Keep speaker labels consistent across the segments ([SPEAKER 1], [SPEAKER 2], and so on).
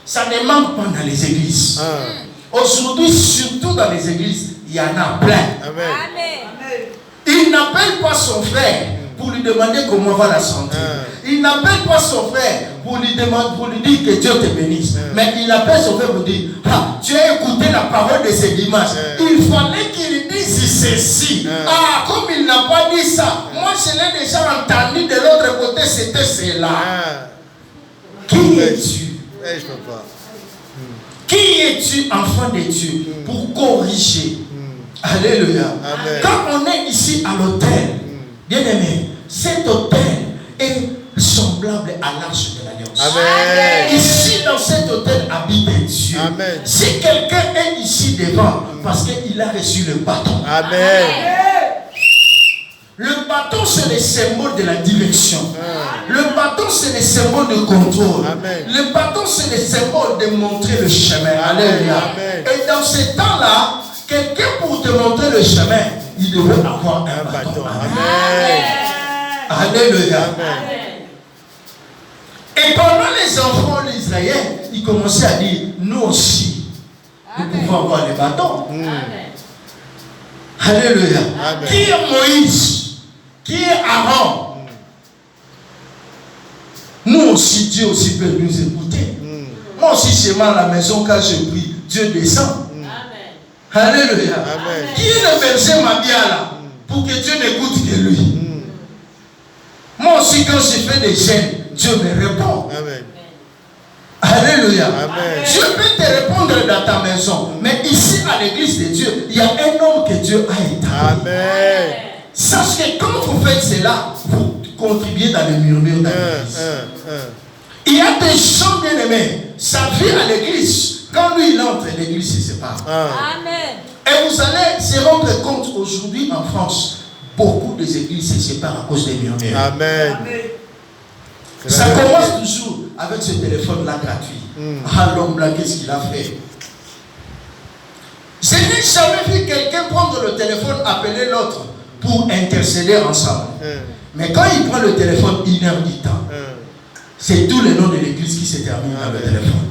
[SPEAKER 1] Ça ne manque pas dans les églises. Aujourd'hui, surtout dans les églises, il y en a plein.
[SPEAKER 2] Amen.
[SPEAKER 1] Il n'appelle pas son frère pour lui demander comment va la santé. Il n'appelle pas son frère pour lui demander, pour lui dire que Dieu te bénisse. Mais il appelle son frère pour dire, tu as écouté la parole de ces dimanches. Il fallait qu'il dise ceci. Comme il n'a pas dit ça, moi je l'ai déjà entendu de l'autre côté, c'était cela. Qui es-tu?
[SPEAKER 3] Je peux pas.
[SPEAKER 1] Qui es-tu, enfant de Dieu, pour corriger? Alléluia.
[SPEAKER 3] Amen.
[SPEAKER 1] Quand on est ici à l'autel, bien aimé, cet autel est semblable à l'arche de l'alliance.
[SPEAKER 3] Amen.
[SPEAKER 1] Ici, dans cet autel, habite Dieu.
[SPEAKER 3] Amen.
[SPEAKER 1] Si quelqu'un est ici devant, parce qu'il a reçu le bâton.
[SPEAKER 3] Amen.
[SPEAKER 1] Le bâton, c'est le symbole de la direction. Le bâton, c'est le symbole de contrôle.
[SPEAKER 3] Amen.
[SPEAKER 1] Le bâton, c'est le symbole de montrer le chemin. Alléluia.
[SPEAKER 3] Amen.
[SPEAKER 1] Et dans ce temps-là, quelqu'un pour te montrer le chemin, il devrait avoir un bâton.
[SPEAKER 3] Amen.
[SPEAKER 1] Alléluia.
[SPEAKER 3] Amen.
[SPEAKER 1] Et pendant les enfants d'Israël, ils commençaient à dire, nous aussi, nous pouvons avoir les bâtons. Alléluia.
[SPEAKER 3] Amen.
[SPEAKER 1] Qui est Moïse? Qui est Aaron? Nous aussi, Dieu aussi peut nous écouter. Moi aussi, chez moi à la maison, quand je prie, Dieu descend. Alléluia.
[SPEAKER 3] Amen.
[SPEAKER 1] Qui est le berger Mabiala pour que Dieu n'écoute que lui? Moi aussi, quand je fais des jeûnes, Dieu me répond.
[SPEAKER 3] Amen.
[SPEAKER 1] Alléluia.
[SPEAKER 3] Amen.
[SPEAKER 1] Dieu peut te répondre dans ta maison. Mais ici, à l'église de Dieu, il y a un homme que Dieu a établi.
[SPEAKER 3] Amen.
[SPEAKER 1] Sache que quand vous faites cela, vous contribuez dans le murmure de l'église. Il y a des gens bien aimés. Sa vie à l'église, quand lui il entre, l'église se sépare.
[SPEAKER 2] Amen.
[SPEAKER 1] Et vous allez se rendre compte aujourd'hui en France, beaucoup des églises se séparent à cause des murmures.
[SPEAKER 3] Amen.
[SPEAKER 1] Ça commence toujours avec ce téléphone-là gratuit. L'homme là, qu'est-ce qu'il a fait? Je n'ai jamais vu quelqu'un prendre le téléphone, appeler l'autre pour intercéder ensemble. Mais quand il prend le téléphone, 1 heure du temps, c'est tout le nom de l'église qui se termine dans le téléphone.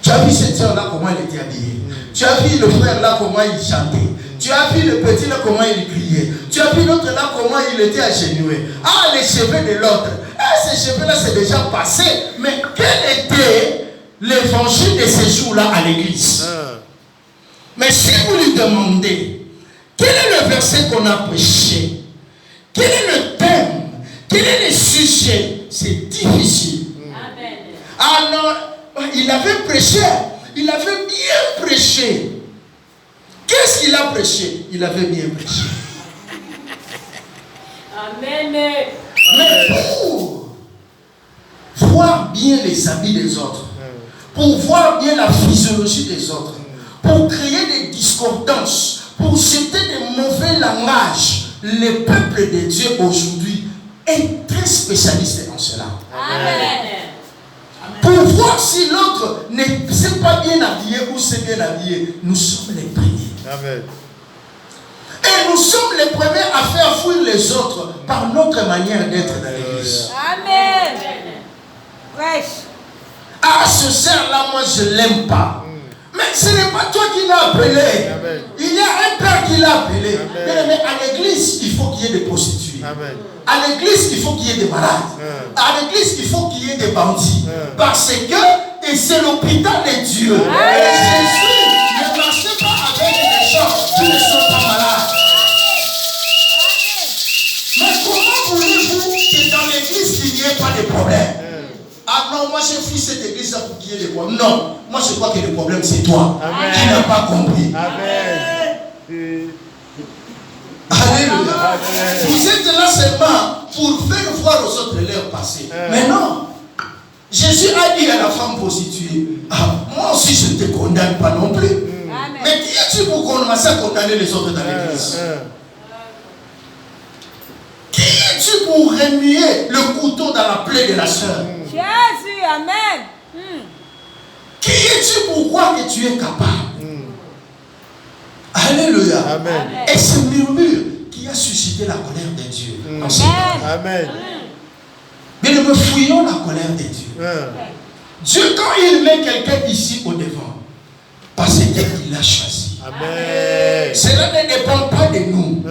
[SPEAKER 1] Tu as vu cette soeur-là, comment elle était habillée? Tu as vu le frère-là, comment il chantait? Tu as vu le petit-là, comment il criait? Tu as vu l'autre-là, comment il était agenouillé? Les cheveux de l'autre. Ces cheveux-là, c'est déjà passé. Mais quel était l'évangile de ces jours-là à l'église? Mais si vous lui demandez, quel est le verset qu'on a prêché? Quel est le thème? Quel est le sujet? C'est difficile. Alors, il avait prêché. Il avait bien prêché. Qu'est-ce qu'il a prêché? Il avait bien prêché.
[SPEAKER 2] Amen.
[SPEAKER 1] Mais pour voir bien les habits des autres, pour voir bien la physiologie des autres, pour créer des discordances, pour jeter des mauvais langages, le peuple de Dieu aujourd'hui est très spécialiste en cela.
[SPEAKER 2] Amen.
[SPEAKER 1] Pour voir si l'autre ne s'est pas bien habillé ou s'est bien habillé, nous sommes les premiers.
[SPEAKER 3] Amen.
[SPEAKER 1] Et nous sommes les premiers à faire fuir les autres par notre manière d'être dans l'église.
[SPEAKER 2] Amen. Wesh.
[SPEAKER 1] Ce cerf-là, moi je ne l'aime pas. Mais ce n'est pas toi qui l'as appelé.
[SPEAKER 3] Amen.
[SPEAKER 1] Il y a un père qui l'a appelé.
[SPEAKER 3] Amen.
[SPEAKER 1] Mais à l'église, il faut qu'il y ait des prostituées.
[SPEAKER 3] Amen.
[SPEAKER 1] À l'église, il faut qu'il y ait des malades. À l'église, il faut qu'il y ait des bandits. Parce que et c'est l'hôpital de Dieu. Et Jésus ne marchait pas avec des gens qui ne sont pas malades. Mais comment voulez-vous que dans l'église, il n'y ait pas de problème? Non, moi j'ai pris cette église-là pour qu'il y ait des problèmes. Non, moi je crois que le problème c'est toi qui n'as pas compris.
[SPEAKER 3] Amen.
[SPEAKER 1] Alléluia. Vous êtes là seulement pour faire voir aux autres leur passé. Mais non. Jésus a dit à la femme prostituée, moi aussi je ne te condamne pas non plus. Mais qui es-tu pour commencer à condamner les autres dans l'église? Qui es-tu pour remuer le couteau dans la plaie de la sœur?
[SPEAKER 2] Jésus, amen.
[SPEAKER 1] Qui es-tu pour croire que tu es capable? Alléluia.
[SPEAKER 3] Amen.
[SPEAKER 1] Et ce murmure qui a suscité la colère de Dieu.
[SPEAKER 3] Amen.
[SPEAKER 1] Mais nous fuyons la colère de Dieu. Dieu, quand il met quelqu'un ici au devant, parce qu'il l'a choisi.
[SPEAKER 3] Amen.
[SPEAKER 1] Cela ne dépend pas de nous.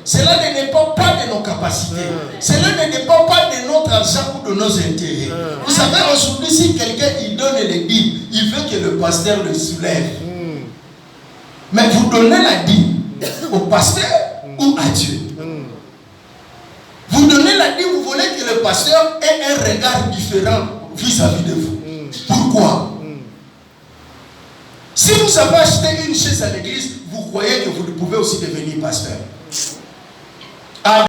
[SPEAKER 1] Cela ne dépend pas de nos capacités. Cela ne dépend pas de notre argent ou de nos intérêts. Vous savez, aujourd'hui, si quelqu'un il donne les dîmes, il veut que le pasteur le soulève. Mais vous donnez la dîme au pasteur ou à Dieu. Vous donnez la dîme, vous voulez que le pasteur ait un regard différent vis-à-vis de vous. Pourquoi? Si vous avez acheté une chaise à l'église, vous croyez que vous pouvez aussi devenir pasteur.